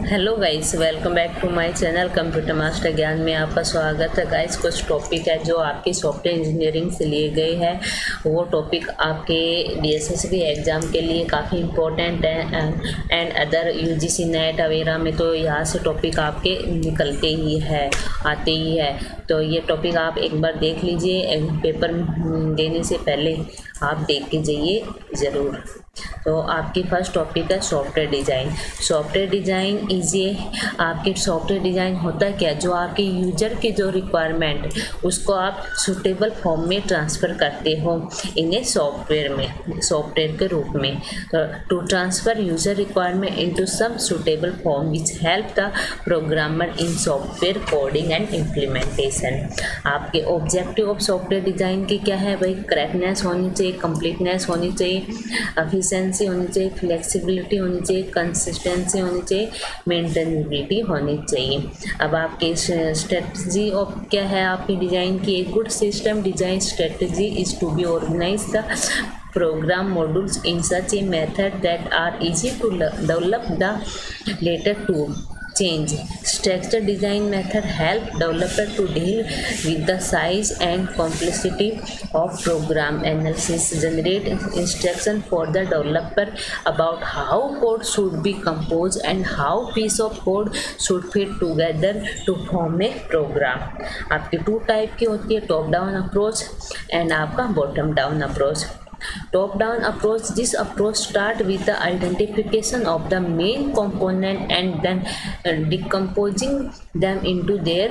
Hello guys, welcome back to my channel computer master ज्ञान में आपका स्वागत है। गाइस, कुछ टॉपिक है जो आपकी सॉफ्टवेयर इंजीनियरिंग से लिए गए हैं। वो टॉपिक आपके डीएसएसबी एग्ज़ाम के लिए काफ़ी इम्पोर्टेंट है एंड अदर यूजीसी नेट वगैरह में तो यहाँ से टॉपिक आपके निकलते ही है, आते ही है। तो ये टॉपिक आप एक बार देख लीजिए, पेपर देने से पहले आप देख के जाइए ज़रूर। तो आपकी फर्स्ट टॉपिक है software design. Software design is ये आपके सॉफ्टवेयर डिज़ाइन होता क्या, जो आपके यूजर की जो रिक्वायरमेंट उसको आप सुटेबल फॉर्म में ट्रांसफ़र करते हो इन्हें सॉफ्टवेयर के रूप में। तो to transfer user requirement into some suitable form which help the programmer in software coding and implementation. आपके ऑब्जेक्टिव ऑफ सॉफ्टवेयर डिज़ाइन के क्या है भाई? करेक्टनेस होनी चाहिए, कंप्लीटनेस होनी चाहिए, एफिशिएंसी होनी चाहिए, फ्लेक्सिबिलिटी होनी चाहिए, कंसिस्टेंसी होनी चाहिए, मेंटेनेबिलिटी होनी चाहिए। अब आपकी स्ट्रेटजी ऑफ क्या है आपकी डिज़ाइन की? एक good system design strategy is to be organize the program modules in such a method that are easy to develop the later to change. Structure design method help developer to deal with the size and complexity of program analysis, generate instruction for the developer about how code should be composed and how piece of code should fit together to form a program. आपकी to type की होती है, top down approach and आपका bottom down approach. Top down approach, this approach start with the identification of the main component and then decomposing them into their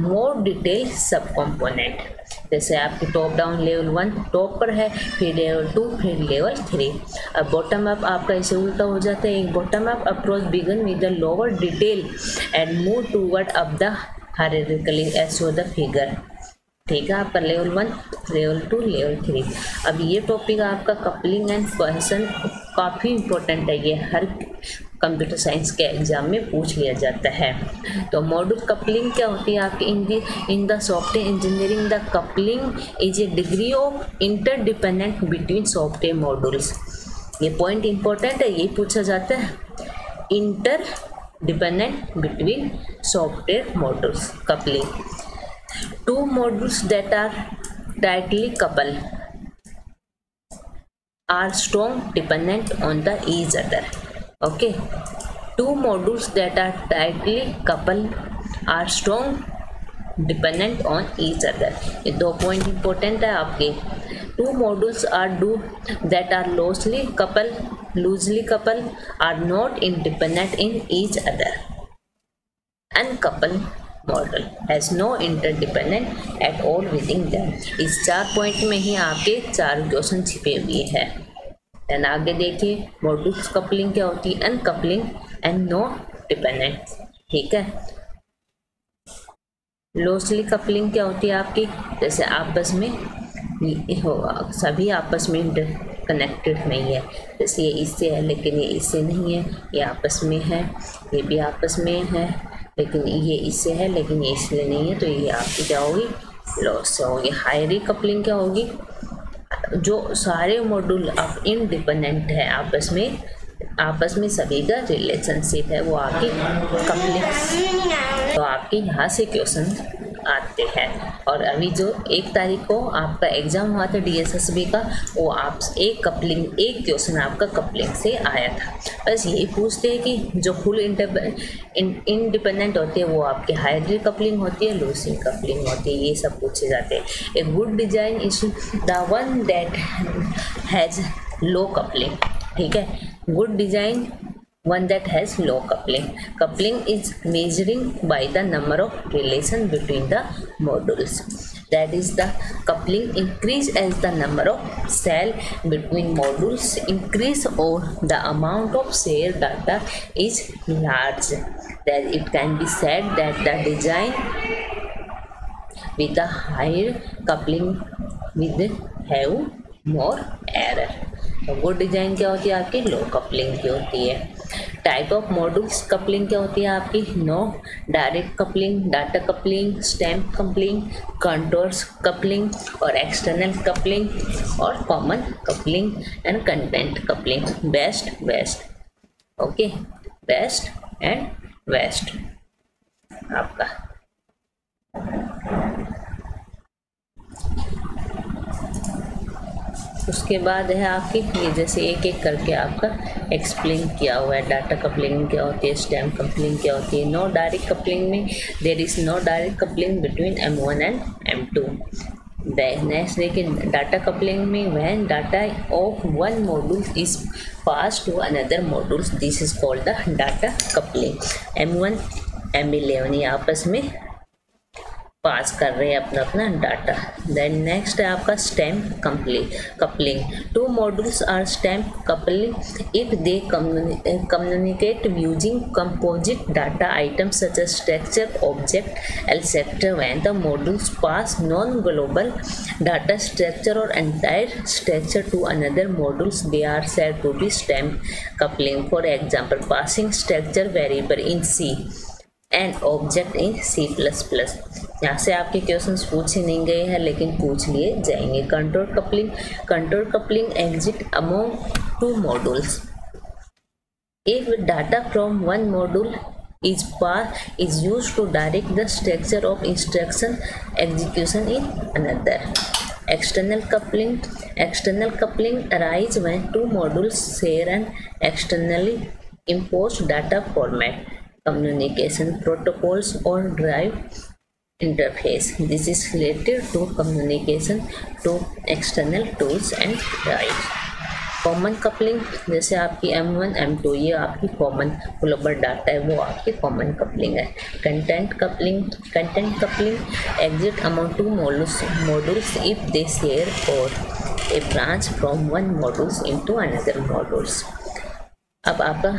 more detailed subcomponent। जैसे आपकी top down level 1 top पर है, फिर level 2, फिर level 3। अब bottom up आपका इसे उल्टा हो जाता है। एक bottom up approach begin with the lower detail and move toward up the hierarchically as show the figure. ठीक है, आपका लेवल 1, लेवल 2, लेवल 3। अब ये टॉपिक आपका कपलिंग एंड कोहेसन काफ़ी इम्पोर्टेंट है, ये हर कंप्यूटर साइंस के एग्जाम में पूछ लिया जाता है। तो मॉड्यूल कपलिंग क्या होती है आपकी? In the software engineering the coupling is a degree of interdependent between software modules. ये पॉइंट इम्पोर्टेंट है, ये पूछा जाता है। Inter dependent between software modules, coupling. Two modules that are tightly coupled are strong dependent on the each other. Okay, two modules that are tightly coupled are strong dependent on each other. ये दो point important है आपके। Two modules that are loosely coupled are not independent in each other. Uncoupled model has no interdependent at all within them. इस 4 point में ही आपके 4 question छिपे हुए हैं। देन आगे देखिए, मॉड्यूल्स कपलिंग क्या होती है? Uncoupling and no dependent. ठीक है। लॉसली कपलिंग क्या होती है आपकी? जैसे आपस में सभी आपस में कनेक्टेड नहीं है, जैसे ये इससे है लेकिन ये इससे नहीं है, ये आपस में है, ये भी आपस में है लेकिन ये इससे है लेकिन ये इसलिए नहीं है, तो ये आपकी क्या होगी? लॉस से होगी। हायरी कपलिंग क्या होगी? जो सारे मॉड्यूल आप इंडिपेंडेंट है, आपस में सभी का रिलेशनशिप है, वो आपकी कपलिंग। तो आपके यहाँ से क्वेश्चन आते हैं। और अभी जो 1 तारीख को आपका एग्ज़ाम हुआ था डीएसएसबी का, वो आप एक क्वेश्चन आपका कपलिंग से आया था। बस यही पूछते हैं कि जो फुल इंडिपेंडेंट होती है वो आपकी हायरार्की कपलिंग होती है, लूसिंग कपलिंग होती है, ये सब पूछे जाते हैं। A good design is the one that has low coupling. ठीक है, good design one that has low coupling. Coupling is measuring by the number of relation between the modules. That is, the coupling increase as the number of cell between modules increase or the amount of shared data is large. That it can be said that the design with the higher coupling will have more error. तो good design क्या होती है आपकी? लो coupling की होती है। Type of modules coupling क्या होती है आपकी? No direct coupling, data coupling, stamp coupling, controls coupling और एक्सटर्नल कपलिंग और common coupling and content coupling. Best okay, best and worst आपका। उसके बाद है आपकी ये जैसे एक एक करके आपका एक्सप्लेन किया हुआ है। डाटा कपलिंग क्या होती है, स्टैम्प कपलिंग क्या होती है। नो डायरेक्ट कपलिंग में there is no direct coupling between M1 and M2। Next देखिए डाटा कपलिंग में when data of one module is pass to another modules this is called the data coupling. M1 M11 ये आपस में पास कर रहे हैं अपना अपना डाटा। देन नेक्स्ट है आपका stamp coupling. Two modules are stamp coupling if they communicate using composite data items such as structure object etcetera. When the modules pass non global data structure और entire structure to another modules they are said to be stamp coupling. For example passing structure variable in C and object in C++। यहाँ से आपके questions पूछे नहीं गए हैं लेकिन पूछ लिए जाएंगे। Control coupling exit among to modules if data from one module is used to direct the structure of instruction execution in another. External coupling arise when two modules share an externally imposed data format, communication protocols or drive interface. This is related to communication to external tools and drives. Common coupling जैसे आपकी M1 M2 ये आपकी common global data है वो आपकी common coupling है। Content coupling exist among two modules if they share और a branch from one modules into another modules. अब आपका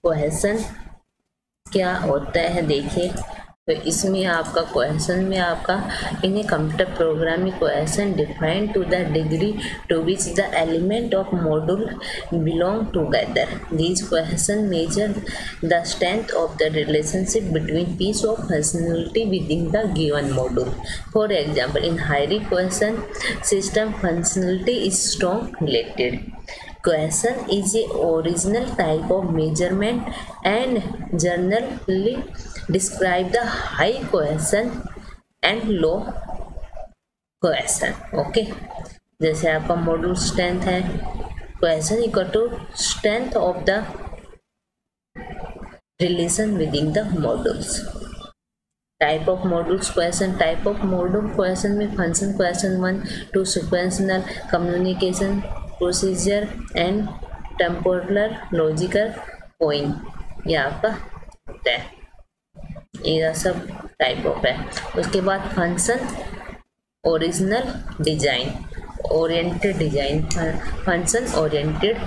क्वेश्चन क्या होता है देखिए, तो इसमें आपका क्वेश्चन में आपका in a computer programming question define to the degree to which the element of module belong together. This question measure the strength of the relationship between piece of functionality within the given module. For example in hierarchy question system functionality is strong related. Question is a original type of measurement and generally describe the high question and low question. Okay जैसे आपका module strength है, question equal to strength of the relation within the modules. Type of modules question, type of module question में function question 1 to sequential communication procedure and temporal logical point ये आपका होता है, ये सब टाइप ऑफ है। उसके बाद function original design oriented design, function oriented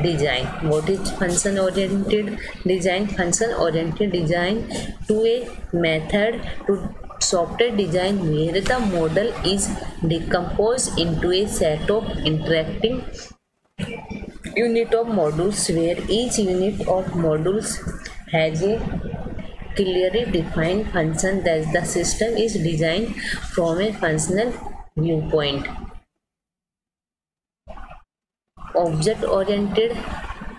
design. What is function oriented design? Function oriented design to a method to software design where the model is decomposed into a set of interacting unit of modules where each unit of modules has a clearly defined function that the system is designed from a functional viewpoint. Object oriented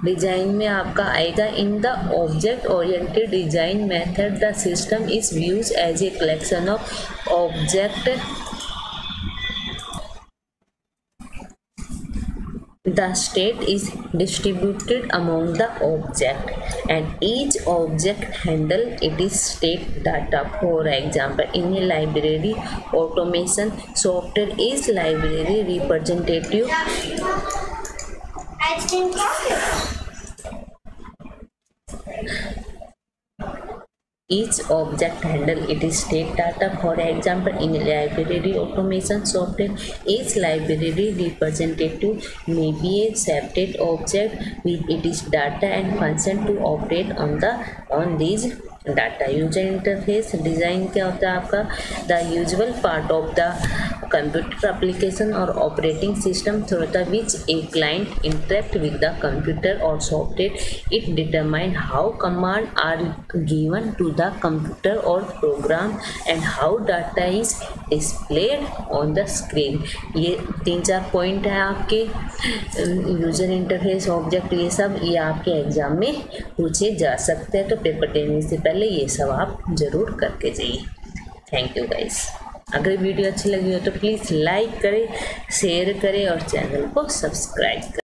design में आपका आएगा in the object oriented design method the system is views as a collection of object. The state is distributed among the object and each object handle its state data. For example, in a library automation software is library representative each object handle its state data. For example, in library automation software, each library representative may be a separate object with its data and function to operate on these data. User interface design क्या होता है आपका? The usual part of the computer application or operating system through the which a client interact with the computer or software. It determines how commands are given to the computer or program and how data is displayed on the screen। ये 3-4 point हैं आपके user interface, object, ये सब ये आपके exam में पूछे जा सकते हैं, तो पेपर देने से पहले ये सब आप ज़रूर करके जाइए। Thank you guys. अगर वीडियो अच्छी लगी हो तो प्लीज़ लाइक करें, शेयर करें और चैनल को सब्सक्राइब करें।